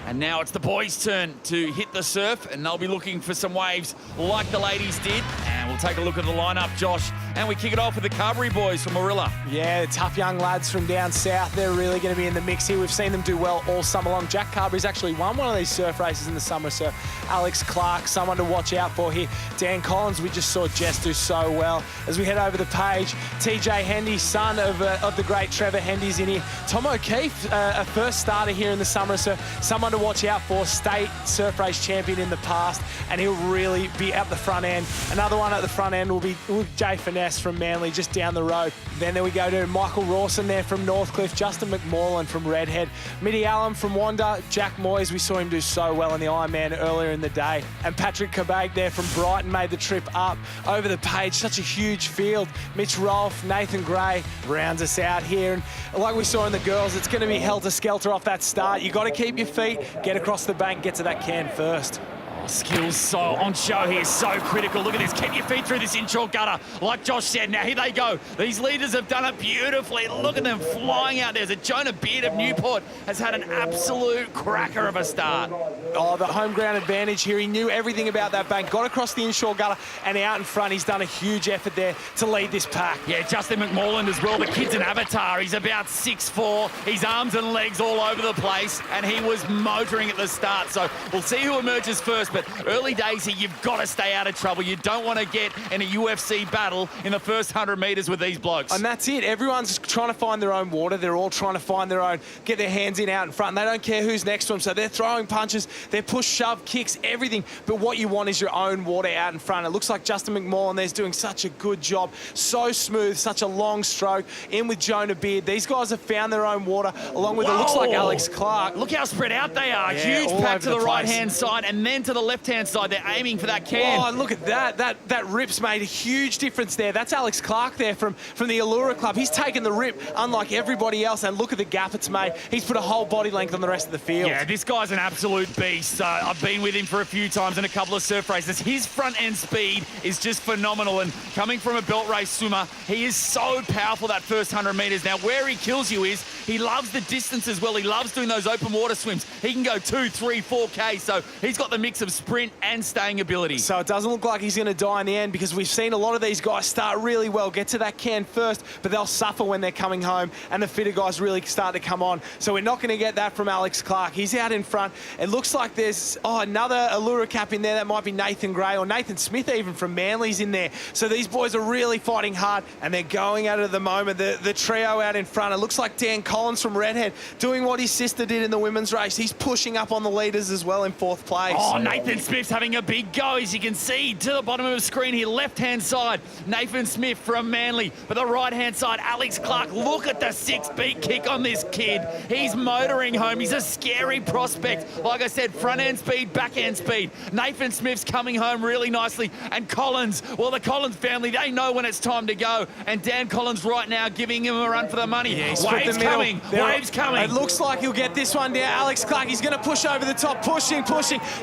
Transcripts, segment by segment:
And now it's the boys' turn to hit the surf, and they'll be looking for some waves like the ladies did. And we'll take a look at the lineup, Josh. And we kick it off with the Carberry boys from Marilla. Yeah, the tough young lads from down south. They're really going to be in the mix here. We've seen them do well all summer long. Jack Carberry's actually won one of these surf races in the summer, so Alex Clark, someone to watch out for here. Dan Collins, we just saw Jess do so well. As we head over the page, TJ Hendy, son of the great Trevor Hendy's in here. Tom O'Keefe, a first starter here in the summer, so someone to watch out for. State surf race champion in the past, and he'll really be at the front end. Another one at the front end will be Jay Finesse from Manly, just down the road. Then there we go to Michael Rawson there from Northcliffe, Justin McMorland from Redhead, Mitty Allen from Wanda, Jack Moyes, we saw him do so well in the Ironman earlier in the day, and Patrick Cabag there from Brighton made the trip up over the page. Such a huge field. Mitch Rolfe, Nathan Gray rounds us out here, and like we saw in the girls, it's going to be helter-skelter off that start. You got to keep your feet, get across the bank, get to that can first. Skills so on show here, so critical. Look at this, keep your feet through this inshore gutter. Like Josh said, now here they go. These leaders have done it beautifully. Look at them flying out there. Jonah Beard of Newport has had an absolute cracker of a start. Oh, the home ground advantage here. He knew everything about that bank, got across the inshore gutter, and out in front, he's done a huge effort there to lead this pack. Yeah, Justin McMorland as well. The kid's an avatar. He's about 6'4", his arms and legs all over the place, and he was motoring at the start. So we'll see who emerges first. But early days here, you've got to stay out of trouble. You don't want to get in a UFC battle in the first 100 metres with these blokes. And that's it. Everyone's trying to find their own water. They're all trying to find their own, get their hands in out in front. And they don't care who's next to them. So they're throwing punches, they're push, shove, kicks, everything. But what you want is your own water out in front. It looks like Justin McMorland there's doing such a good job. So smooth, such a long stroke. In with Jonah Beard. These guys have found their own water, along with, it looks like Alex Clark. Look how spread out they are. Yeah, huge pack to the right-hand side, and then to the left-hand side. They're aiming for that can. Oh, look at that. That rip's made a huge difference there. That's Alex Clark there from the Allura Club. He's taken the rip, unlike everybody else, and look at the gap it's made. He's put a whole body length on the rest of the field. Yeah, this guy's an absolute beast. I've been with him for a few times in a couple of surf races. His front-end speed is just phenomenal, and coming from a belt race swimmer, he is so powerful that first 100 metres. Now, where he kills you is he loves the distance as well. He loves doing those open water swims. He can go 2, 3, 4K, so he's got the mix of sprint and staying ability. So it doesn't look like he's going to die in the end, because we've seen a lot of these guys start really well, get to that can first, but they'll suffer when they're coming home, and the fitter guys really start to come on. So we're not going to get that from Alex Clark. He's out in front. It looks like there's another Allura cap in there. That might be Nathan Gray or Nathan Smith even from Manly's in there. So these boys are really fighting hard, and they're going at it at the moment. The trio out in front. It looks like Dan Collins from Redhead doing what his sister did in the women's race. He's pushing up on the leaders as well in 4th place. Oh, Nathan Smith's having a big go, as you can see to the bottom of the screen here, left-hand side, Nathan Smith from Manly. But the right-hand side, Alex Clark. Look at the 6-beat kick on this kid. He's motoring home. He's a scary prospect. Like I said, front-end speed, back-end speed. Nathan Smith's coming home really nicely. And Collins, well, the Collins family, they know when it's time to go. And Dan Collins right now giving him a run for the money. Yeah, Waves coming. Waves coming. It looks like he'll get this one down. Alex Clark, he's going to push over the top. Pushing.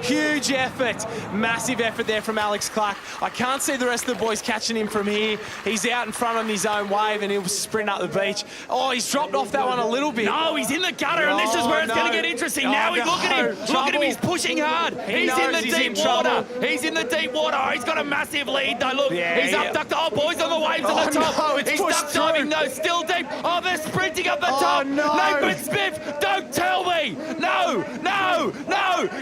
Huge effort. Massive effort there from Alex Clark. I can't see the rest of the boys catching him from here. He's out in front on his own wave, and he'll sprint up the beach. Oh, he's dropped off that one a little bit. No, he's in the gutter, and this is where it's going to get interesting. Now look at him. Look at him. He's pushing hard. He's in the deep water. He's in the deep water. Oh, he's got a massive lead, though. Look, he's up ducked. Oh, boys on the waves at the top. No, it's he's duck diving, though. Still deep. Oh, they're sprinting up the top. No. Nathan Smith, don't tell me. No.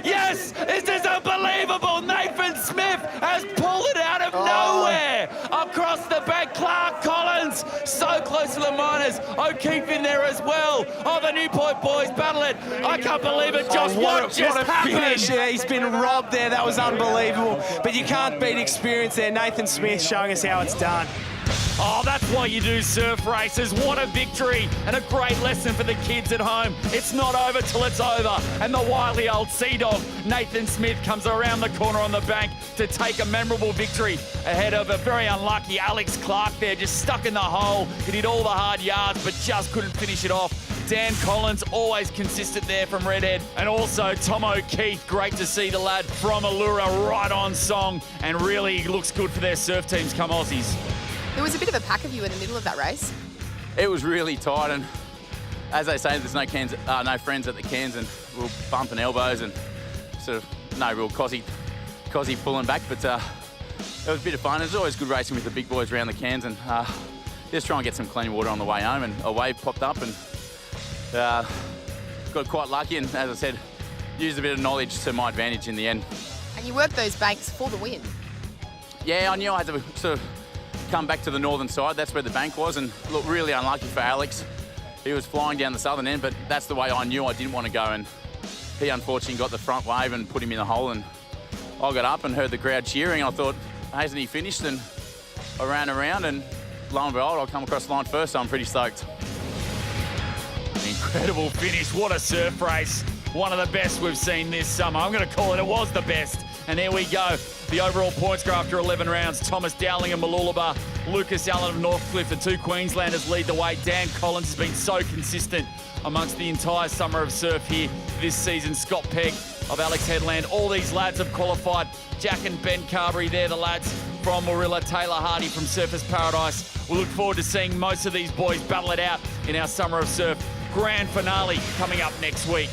Yes, this is unbelievable. Nathan Smith has pulled it out of nowhere. Across the back, Clark Collins, so close to the minors. O'Keefe in there as well. Oh, the Newport boys battle it. I can't believe it, Josh. What just happened? Finish. Yeah, he's been robbed there. That was unbelievable. But you can't beat experience there. Nathan Smith showing us how it's done. Oh, that's why you do surf races. What a victory and a great lesson for the kids at home. It's not over till it's over. And the wily old sea dog, Nathan Smith, comes around the corner on the bank to take a memorable victory ahead of a very unlucky Alex Clark there, just stuck in the hole. He did all the hard yards, but just couldn't finish it off. Dan Collins, always consistent there from Redhead. And also Tom O'Keefe, great to see the lad from Allura right on song, and really looks good for their surf teams come Aussies. There was a bit of a pack of you in the middle of that race. It was really tight, and as they say, there's no friends at the cans, and we'll bumping elbows and sort of no real cosy pulling back, but it was a bit of fun. It's always good racing with the big boys around the cans, and just try and get some clean water on the way home. And a wave popped up, and got quite lucky, and as I said, used a bit of knowledge to my advantage in the end. And you worked those banks for the win. Yeah, I knew I had to sort of come back to the northern side. That's where the bank was, and look, really unlucky for Alex. He was flying down the southern end, but that's the way I knew I didn't want to go, and he unfortunately got the front wave and put him in the hole, and I got up and heard the crowd cheering. I thought, hasn't he finished? And I ran around, and lo and behold, I'll come across the line first, so I'm pretty stoked. Incredible finish. What a surf race. One of the best we've seen this summer. I'm going to call it was the best. And there we go. The overall points score after 11 rounds. Thomas Dowling of Mooloolaba, Lucas Allen of Northcliffe, the two Queenslanders lead the way. Dan Collins has been so consistent amongst the entire summer of surf here this season. Scott Pegg of Alex Headland. All these lads have qualified. Jack and Ben Carberry, they're the lads from Warilla. Taylor Hardy from Surfers Paradise. We look forward to seeing most of these boys battle it out in our summer of surf. Grand finale coming up next week.